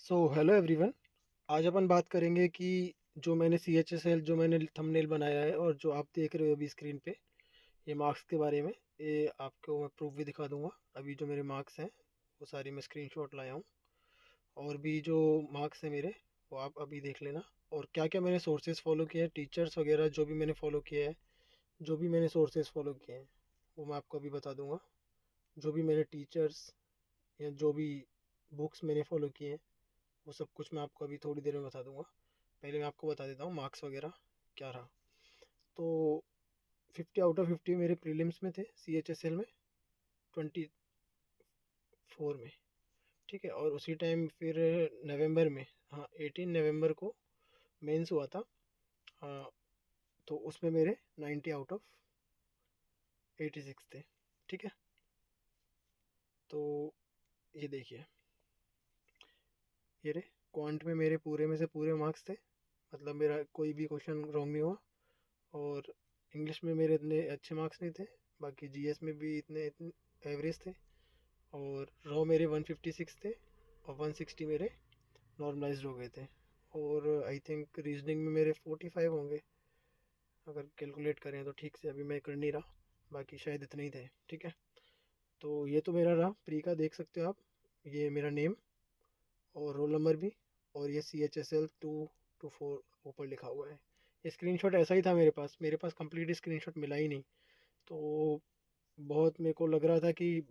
Hello everyone. आज अपन बात करेंगे कि जो मैंने सी एच एस एल जो मैंने थंबनेल बनाया है और जो आप देख रहे हो अभी स्क्रीन पे, ये मार्क्स के बारे में। ये आपको मैं प्रूफ भी दिखा दूंगा। अभी जो मेरे मार्क्स हैं वो सारी मैं स्क्रीनशॉट लाया हूँ। और भी जो मार्क्स हैं मेरे, वो आप अभी देख लेना। और क्या क्या मैंने सोर्सेज फॉलो किए हैं, टीचर्स वगैरह जो भी मैंने फॉलो किया है, जो भी मैंने सोर्सेज फॉलो किए हैं वो मैं आपको अभी बता दूंगा। जो भी मैंने टीचर्स या जो भी बुक्स मैंने फॉलो किए हैं वो सब कुछ मैं आपको अभी थोड़ी देर में बता दूंगा। पहले मैं आपको बता देता हूँ मार्क्स वगैरह क्या रहा। तो 50 आउट ऑफ 50 मेरे प्रीलिम्स में थे, सी एच एस एल में 24 में। ठीक है, और उसी टाइम फिर नवंबर में, हाँ 18 नवंबर को मेंस हुआ था। हाँ, तो उसमें मेरे 90 आउट ऑफ 86 थे। ठीक है, तो ये देखिए, ये रे क्वांट में मेरे पूरे में से पूरे मार्क्स थे। मतलब मेरा कोई भी क्वेश्चन रॉन्ग नहीं हुआ। और इंग्लिश में मेरे इतने अच्छे मार्क्स नहीं थे। बाकी जीएस में भी इतने एवरेज थे। और रॉ मेरे 156 थे और 160 मेरे नॉर्मलाइज्ड हो गए थे। और आई थिंक रीजनिंग में मेरे 45 होंगे, अगर कैलकुलेट करें तो। ठीक से अभी मैं कर नहीं रहा, बाकी शायद इतने ही थे। ठीक है, तो ये तो मेरा रहा प्री का, देख सकते हो आप। ये मेरा नेम और रोल नंबर भी। और ये CHSL 224 ऊपर लिखा हुआ है। ये स्क्रीनशॉट ऐसा ही था मेरे पास कंप्लीट स्क्रीनशॉट मिला ही नहीं। तो बहुत मेरे को लग रहा था कि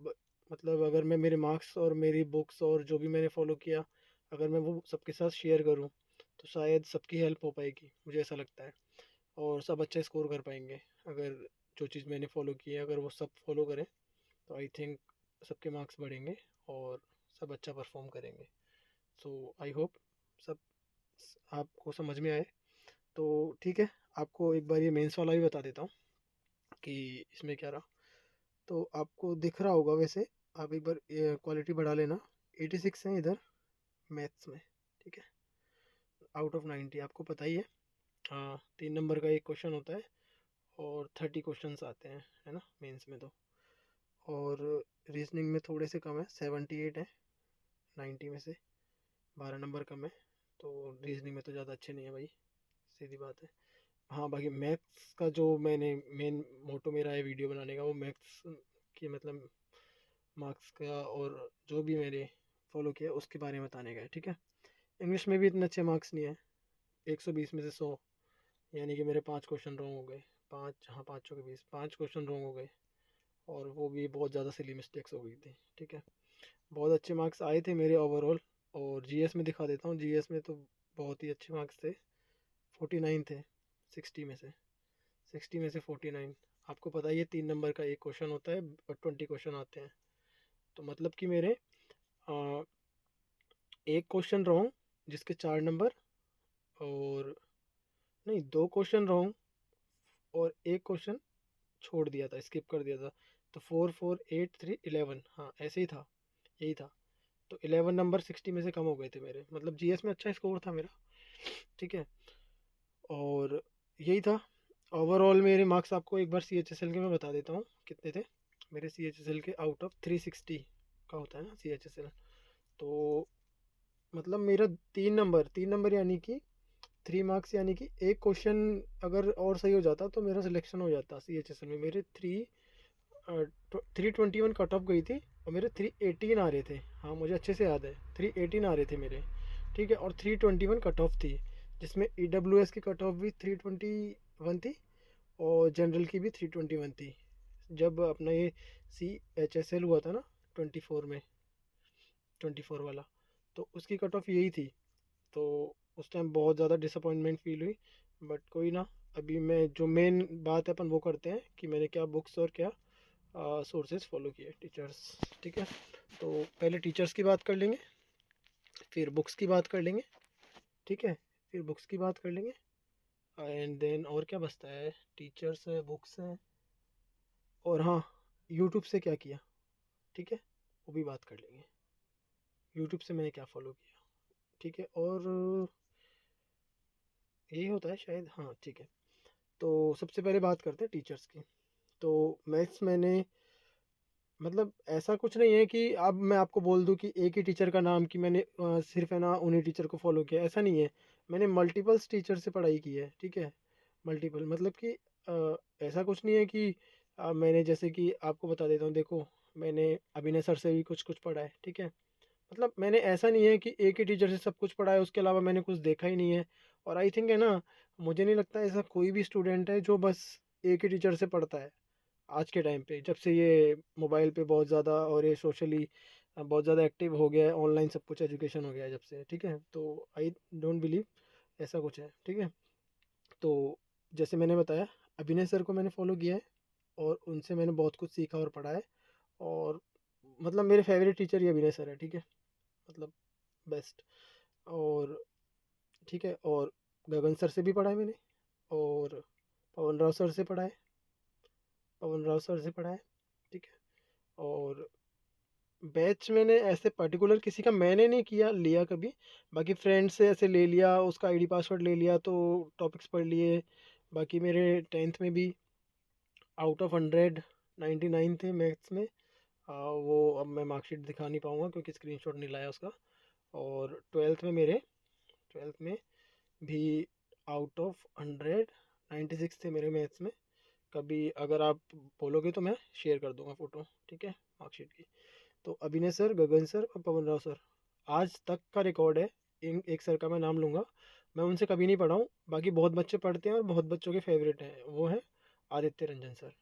मतलब अगर मैं मेरे मार्क्स और मेरी बुक्स और जो भी मैंने फॉलो किया, अगर मैं वो सबके साथ शेयर करूं तो शायद सबकी हेल्प हो पाएगी, मुझे ऐसा लगता है। और सब अच्छा स्कोर कर पाएंगे। अगर जो चीज़ मैंने फॉलो की है अगर वो सब फॉलो करें तो आई थिंक सबके मार्क्स बढ़ेंगे और सब अच्छा परफॉर्म करेंगे। सो आई होप सब आपको समझ में आए। तो ठीक है, आपको एक बार ये मेंस वाला भी बता देता हूँ कि इसमें क्या रहा। तो आपको दिख रहा होगा वैसे, आप एक बार क्वालिटी बढ़ा लेना। 86 हैं इधर मैथ्स में। ठीक है, आउट ऑफ 90 आपको पता ही है। हाँ, 3 नंबर का एक क्वेश्चन होता है और 30 क्वेश्चंस आते हैं, है ना, मेंस में तो। और रीजनिंग में थोड़े से कम है, 78 है 90 में से, 12 नंबर कम है। तो रीजनिंग में तो ज़्यादा अच्छे नहीं है भाई, सीधी बात है। हाँ, बाकी मैथ्स का जो मैंने मेन मोटो मेरा है वीडियो बनाने का, वो मैथ्स की मतलब मार्क्स का और जो भी मैंने फॉलो किया उसके बारे में बताने का है। ठीक है, इंग्लिश में भी इतने अच्छे मार्क्स नहीं है, 120 में से 100, यानी कि मेरे 5 क्वेश्चन रॉन्ग हो गए। पाँच, हाँ 5 के 20, 5 क्वेश्चन रॉन्ग हो गए। और वो भी बहुत ज़्यादा सिली मिस्टेक्स हो गई थी। ठीक है, बहुत अच्छे मार्क्स आए थे मेरे ओवरऑल। और जीएस में दिखा देता हूँ, जीएस में तो बहुत ही अच्छे मार्क्स थे, 49 थे 60 में से 49। आपको पता ही है 3 नंबर का एक क्वेश्चन होता है और 20 क्वेश्चन आते हैं। तो मतलब कि मेरे आ, एक क्वेश्चन रॉन्ग जिसके 4 नंबर, और नहीं, 2 क्वेश्चन रॉन्ग और एक क्वेश्चन छोड़ दिया था, स्किप कर दिया था। तो 4 4 8 3 11, हाँ ऐसे ही था, यही था। तो 11 नंबर 60 में से कम हो गए थे मेरे, मतलब जीएस में अच्छा स्कोर था मेरा। ठीक है, और यही था ओवरऑल मेरे मार्क्स। आपको एक बार CHSL के मैं बता देता हूँ कितने थे मेरे। CHSL के आउट ऑफ 360 का होता है ना CHSL। तो मतलब मेरा 3 नंबर यानी कि 3 मार्क्स, यानी कि एक क्वेश्चन अगर और सही हो जाता तो मेरा सिलेक्शन हो जाता CHSL में। मेरे 321 कट ऑफ गई थी और मेरे 318 आ रहे थे। हाँ मुझे अच्छे से याद है, 318 आ रहे थे मेरे। ठीक है, और 321 कट ऑफ थी, जिसमें EWS की कट ऑफ भी 321 थी और जनरल की भी 321 थी। जब अपना ये CHSL हुआ था ना 24 में, 24 वाला, तो उसकी कट ऑफ यही थी। तो उस टाइम बहुत ज़्यादा डिसअपॉइंटमेंट फील हुई। बट कोई ना, अभी मैं जो मेन बात है अपन वो करते हैं कि मैंने क्या बुक्स और क्या सोर्सेज फॉलो किए, टीचर्स। ठीक है, तो पहले टीचर्स की बात कर लेंगे, फिर बुक्स की बात कर लेंगे। ठीक है, फिर बुक्स की बात कर लेंगे एंड देन और क्या बचता है, टीचर्स है, बुक्स हैं, और हाँ, यूट्यूब से क्या किया। ठीक है, वो भी बात कर लेंगे, यूट्यूब से मैंने क्या फ़ॉलो किया। ठीक है, और यही होता है शायद, हाँ ठीक है। तो सबसे पहले बात करते हैं टीचर्स की। तो मैथ्स मैंने मतलब ऐसा कुछ नहीं है कि अब मैं आपको बोल दूं कि एक ही टीचर का नाम कि मैंने सिर्फ है ना उन्हीं टीचर को फॉलो किया, ऐसा नहीं है। मैंने मल्टीपल्स टीचर से पढ़ाई की है, ठीक है। मल्टीपल मतलब कि ऐसा कुछ नहीं है कि मैंने जैसे कि आपको बता देता हूँ, देखो मैंने अभिनय सर से भी कुछ कुछ पढ़ा है, ठीक है। मतलब मैंने ऐसा नहीं है कि एक ही टीचर से सब कुछ पढ़ा है, उसके अलावा मैंने कुछ देखा ही नहीं है। और आई थिंक है ना, मुझे नहीं लगता ऐसा कोई भी स्टूडेंट है जो बस एक ही टीचर से पढ़ता है आज के टाइम पे, जब से ये मोबाइल पे बहुत ज़्यादा और ये सोशली बहुत ज़्यादा एक्टिव हो गया है, ऑनलाइन सब कुछ एजुकेशन हो गया है जब से, ठीक है। तो आई डोंट बिलीव ऐसा कुछ है, ठीक है। तो जैसे मैंने बताया, अभिनय सर को मैंने फॉलो किया है और उनसे मैंने बहुत कुछ सीखा और पढ़ा है। और मतलब मेरे फेवरेट टीचर ही अभिनय सर है, ठीक है। मतलब बेस्ट। और ठीक है, और गगन सर से भी पढ़ा है मैंने, और पवन राव सर से पढ़ा है, पवन राव सर से पढ़ा है, ठीक है। और बैच मैंने ऐसे पर्टिकुलर किसी का मैंने नहीं किया लिया कभी, बाकी फ्रेंड से ऐसे ले लिया, उसका आईडी पासवर्ड ले लिया तो टॉपिक्स पढ़ लिए। बाकी मेरे टेंथ में भी आउट ऑफ 100 99 थे मैथ्स में। वो अब मैं मार्कशीट दिखा नहीं पाऊँगा क्योंकि स्क्रीनशॉट नहीं लाया उसका। और ट्वेल्थ में भी आउट ऑफ 196 थे मेरे मैथ्स में। कभी अगर आप बोलोगे तो मैं शेयर कर दूंगा फ़ोटो, ठीक है, मार्कशीट की। तो अभिनय सर, गगन सर और पवन राव सर आज तक का रिकॉर्ड है। इन एक सर का मैं नाम लूँगा, मैं उनसे कभी नहीं पढ़ा हूँ। बाकी बहुत बच्चे पढ़ते हैं और बहुत बच्चों के फेवरेट हैं, वो हैं Aditya Ranjan sir.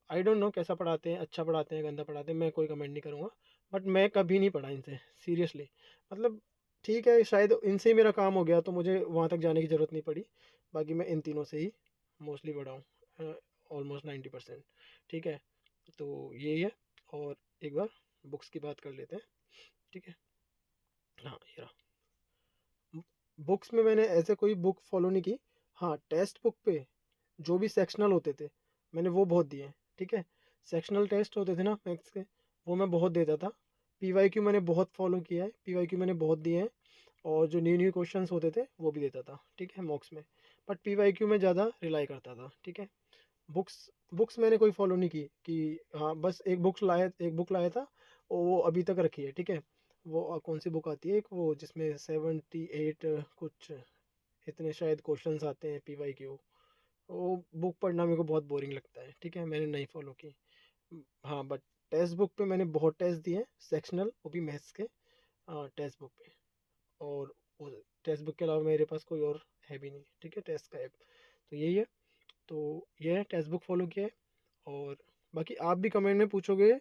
I don't know कैसा पढ़ाते हैं, अच्छा पढ़ाते हैं गंदा पढ़ाते हैं, मैं कोई कमेंट नहीं करूँगा। बट मैं कभी नहीं पढ़ा इनसे, सीरियसली। मतलब ठीक है, शायद इनसे ही मेरा काम हो गया तो मुझे वहाँ तक जाने की ज़रूरत नहीं पड़ी। बाकी मैं इन तीनों से ही मोस्टली पढ़ा हूँ, ऑलमोस्ट 90%, ठीक है। तो यही है। और एक बार बुक्स की बात कर लेते हैं, ठीक है। हाँ, ये रहा। बुक्स में मैंने ऐसे कोई बुक फॉलो नहीं की। हाँ, टेक्स्ट बुक पे जो भी सेक्शनल होते थे मैंने वो बहुत दिए हैं, ठीक है। सेक्शनल टेस्ट होते थे ना मैथ्स के, वो मैं बहुत देता था। पीवाईक्यू मैंने बहुत फॉलो किया है, पीवाईक्यू मैंने बहुत दिए हैं। और जो न्यू न्यू क्वेश्चंस होते थे वो भी देता था, ठीक है, मॉक्स में। बट पीवाईक्यू में ज़्यादा रिलाई करता था, ठीक है। बुक्स बुक्स मैंने कोई फॉलो नहीं की कि हाँ बस एक बुक लाया था और वो अभी तक रखी है, ठीक है। वो कौन सी बुक आती है, एक वो जिसमें 78 कुछ इतने शायद क्वेश्चंस आते हैं पीवाईक्यू। वो बुक पढ़ना मेरे को बहुत बोरिंग लगता है, ठीक है, मैंने नहीं फॉलो की। हाँ, बट टेक्स्ट बुक पे मैंने बहुत टेस्ट दिए, सेक्शनल, वो भी मैथ्स के टेक्स्ट बुक पे। और वो टेक्स्ट बुक के अलावा मेरे पास कोई और है भी नहीं, ठीक है, टेस्ट का ऐप। तो यही है। तो ये है, टेक्स्ट बुक फॉलो किया है। और बाकी आप भी कमेंट में पूछोगे,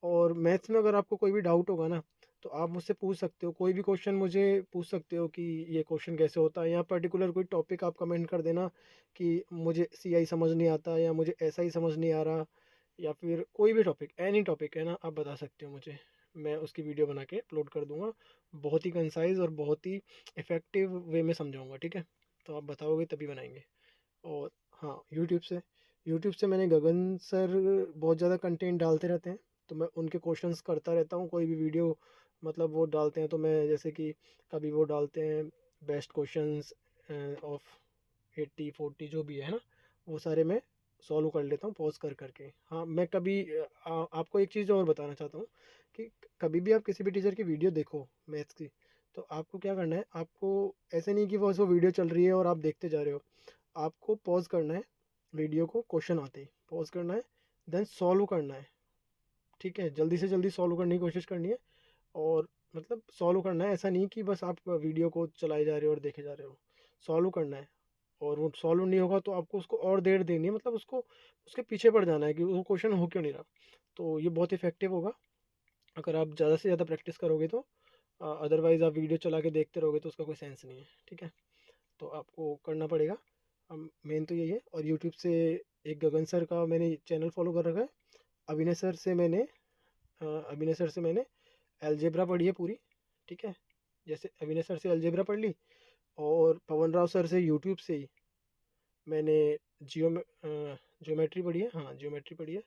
और मैथ्स में अगर आपको कोई भी डाउट होगा ना तो आप मुझसे पूछ सकते हो, कोई भी क्वेश्चन मुझे पूछ सकते हो कि ये क्वेश्चन कैसे होता है, या पर्टिकुलर कोई टॉपिक आप कमेंट कर देना कि मुझे सीआई समझ नहीं आता या मुझे ऐसा ही समझ नहीं आ रहा, या फिर कोई भी टॉपिक, एनी टॉपिक है ना, आप बता सकते हो मुझे। मैं उसकी वीडियो बना के अपलोड कर दूंगा, बहुत ही कंसाइज और बहुत ही इफ़ेक्टिव वे में समझाऊंगा, ठीक है। तो आप बताओगे तभी बनाएंगे। और हाँ, यूट्यूब से मैंने गगन सर बहुत ज़्यादा कंटेंट डालते रहते हैं, तो मैं उनके क्वेश्चंस करता रहता हूँ। कोई भी वीडियो मतलब वो डालते हैं तो मैं जैसे कि कभी वो डालते हैं बेस्ट क्वेश्चंस ऑफ 80 40 जो भी है ना, वो सारे मैं सॉल्व कर लेता हूँ पॉज कर करके। हाँ, मैं कभी आपको एक चीज़ और बताना चाहता हूँ कि कभी भी आप किसी भी टीचर की वीडियो देखो मैथ्स की, तो आपको क्या करना है, आपको ऐसे नहीं कि वो वीडियो चल रही है और आप देखते जा रहे हो। आपको पॉज करना है वीडियो को, क्वेश्चन आते ही पॉज करना है, देन सॉल्व करना है, ठीक है, जल्दी से जल्दी सॉल्व करने की कोशिश करनी है। और मतलब सॉल्व करना है, ऐसा नहीं कि बस आप वीडियो को चलाए जा रहे हो और देखे जा रहे हो, सॉल्व करना है। और वो सॉल्व नहीं होगा तो आपको उसको और देर देनी है, मतलब उसको उसके पीछे पड़ जाना है कि वो क्वेश्चन हो क्यों नहीं रहा। तो ये बहुत इफेक्टिव होगा अगर आप ज़्यादा से ज़्यादा प्रैक्टिस करोगे तो। अदरवाइज़ आप वीडियो चला के देखते रहोगे तो उसका कोई सेंस नहीं है, ठीक है। तो आपको करना पड़ेगा, मेन तो यही है। और यूट्यूब से एक गगन सर का मैंने चैनल फॉलो कर रखा है। अभिनय सर से मैंने अभिनय सर से मैंने अलजेब्रा पढ़ी है पूरी, ठीक है। जैसे अभिनय सर से अलजेब्रा पढ़ ली, और पवन राव सर से यूट्यूब से ही मैंने ज्योमेट्री पढ़ी है, हाँ ज्योमेट्री पढ़ी है।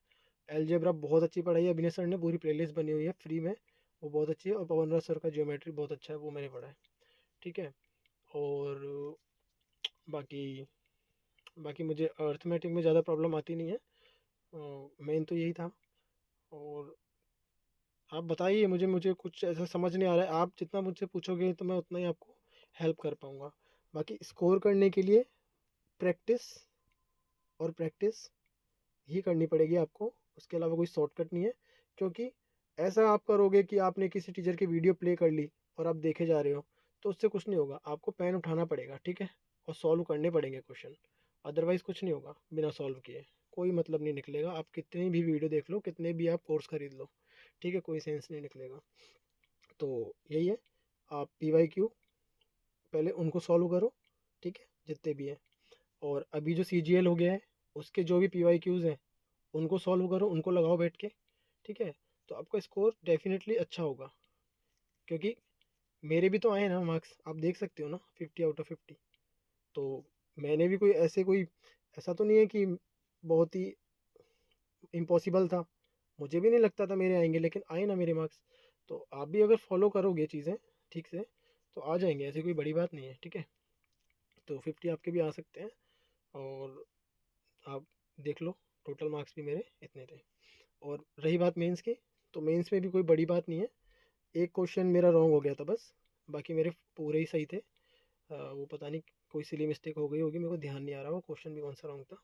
अलजेब्रा बहुत अच्छी पढ़ाई है अभिनय सर ने, पूरी प्लेलिस्ट बनी हुई है फ्री में, वो बहुत अच्छी है। और पवन राव सर का ज्योमेट्री बहुत अच्छा है, वो मैंने पढ़ा है, ठीक है। और बाकी बाकी मुझे अर्थमेटिक में ज़्यादा प्रॉब्लम आती नहीं है। मेन तो यही था। और आप बताइए, मुझे कुछ ऐसा समझ नहीं आ रहा है। आप जितना मुझसे पूछोगे तो मैं उतना ही आपको हेल्प कर पाऊँगा। बाकी स्कोर करने के लिए प्रैक्टिस और प्रैक्टिस ही करनी पड़ेगी आपको, उसके अलावा कोई शॉर्टकट नहीं है। क्योंकि ऐसा आप करोगे कि आपने किसी टीचर की वीडियो प्ले कर ली और आप देखे जा रहे हो, तो उससे कुछ नहीं होगा। आपको पेन उठाना पड़ेगा, ठीक है, और सॉल्व करने पड़ेंगे क्वेश्चन। अदरवाइज़ कुछ नहीं होगा, बिना सॉल्व किए कोई मतलब नहीं निकलेगा। आप कितनी भी वीडियो देख लो, कितने भी आप कोर्स खरीद लो, ठीक है, कोई सेंस नहीं निकलेगा। तो यही है, आप PYQ पहले उनको सॉल्व करो, ठीक है, जितने भी हैं। और अभी जो CGL हो गया है, उसके जो भी PYQs हैं उनको सॉल्व करो, उनको लगाओ बैठ के, ठीक है। तो आपका स्कोर डेफिनेटली अच्छा होगा। क्योंकि मेरे भी तो आए ना मार्क्स, आप देख सकते हो ना, 50/50। तो मैंने भी कोई ऐसा तो नहीं है कि बहुत ही इम्पॉसिबल था। मुझे भी नहीं लगता था मेरे आएंगे, लेकिन आए ना मेरे मार्क्स। तो आप भी अगर फॉलो करोगे चीज़ें ठीक से तो आ जाएंगे, ऐसी कोई बड़ी बात नहीं है, ठीक है। तो 50 आपके भी आ सकते हैं। और आप देख लो, टोटल मार्क्स भी मेरे इतने थे। और रही बात मेंस की, तो मेंस में भी कोई बड़ी बात नहीं है। एक क्वेश्चन मेरा रॉन्ग हो गया था बस, बाकी मेरे पूरे ही सही थे। वो पता नहीं कोई सिली मिस्टेक हो गई होगी, मेरे को ध्यान नहीं आ रहा वो क्वेश्चन भी कौन सा रॉन्ग था।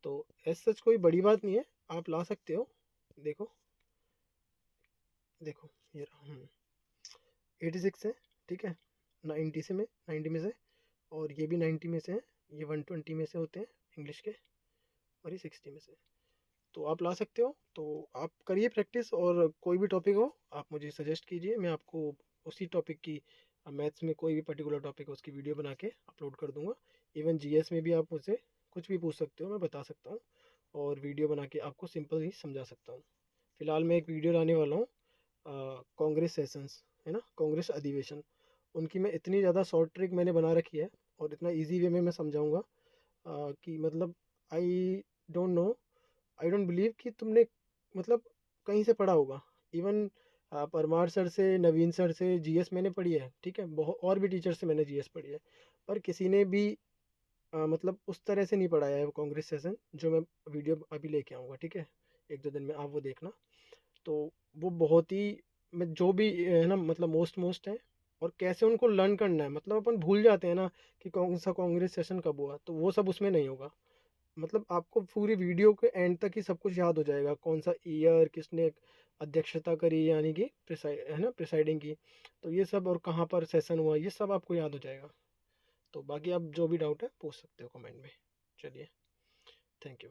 तो एज सच कोई बड़ी बात नहीं है, आप ला सकते हो। देखो, देखो ये रहा, 86 है, ठीक है, 90 में से, और ये भी 90 में से है। ये 120 में से होते हैं इंग्लिश के, और ये 60 में से। तो आप ला सकते हो। तो आप करिए प्रैक्टिस, और कोई भी टॉपिक हो आप मुझे सजेस्ट कीजिए, मैं आपको उसी टॉपिक की, मैथ्स में कोई भी पर्टिकुलर टॉपिक है उसकी वीडियो बना के अपलोड कर दूंगा। इवन GS में भी आप मुझसे कुछ भी पूछ सकते हो, मैं बता सकता हूँ, और वीडियो बना के आपको सिंपल ही समझा सकता हूँ। फिलहाल मैं एक वीडियो लाने वाला हूँ, कांग्रेस सेशंस है ना, कांग्रेस अधिवेशन, उनकी मैं इतनी ज़्यादा शॉर्ट ट्रिक मैंने बना रखी है, और इतना इजी वे में मैं समझाऊंगा कि मतलब I don't know, I don't believe कि तुमने मतलब कहीं से पढ़ा होगा। इवन परमार सर से, नवीन सर से GS मैंने पढ़ी है, ठीक है, बहुत और भी टीचर से मैंने GS पढ़ी है, पर किसी ने भी मतलब उस तरह से नहीं पढ़ाया है वो कांग्रेस सेशन, जो मैं वीडियो अभी लेके आऊँगा, ठीक है, 1-2 दिन में आप वो देखना। तो वो बहुत ही, मैं जो भी है ना, मतलब मोस्ट है, और कैसे उनको लर्न करना है। मतलब अपन भूल जाते हैं ना कि कौन सा कांग्रेस सेशन कब हुआ, तो वो सब उसमें नहीं होगा। मतलब आपको पूरी वीडियो के एंड तक ही सब कुछ याद हो जाएगा, कौन सा ईयर, किसने अध्यक्षता करी, यानी कि है ना, प्रिसाइडिंग की, तो ये सब, और कहाँ पर सेशन हुआ, ये सब आपको याद हो जाएगा। तो बाकी आप जो भी डाउट है पूछ सकते हो कमेंट में। चलिए, थैंक यू।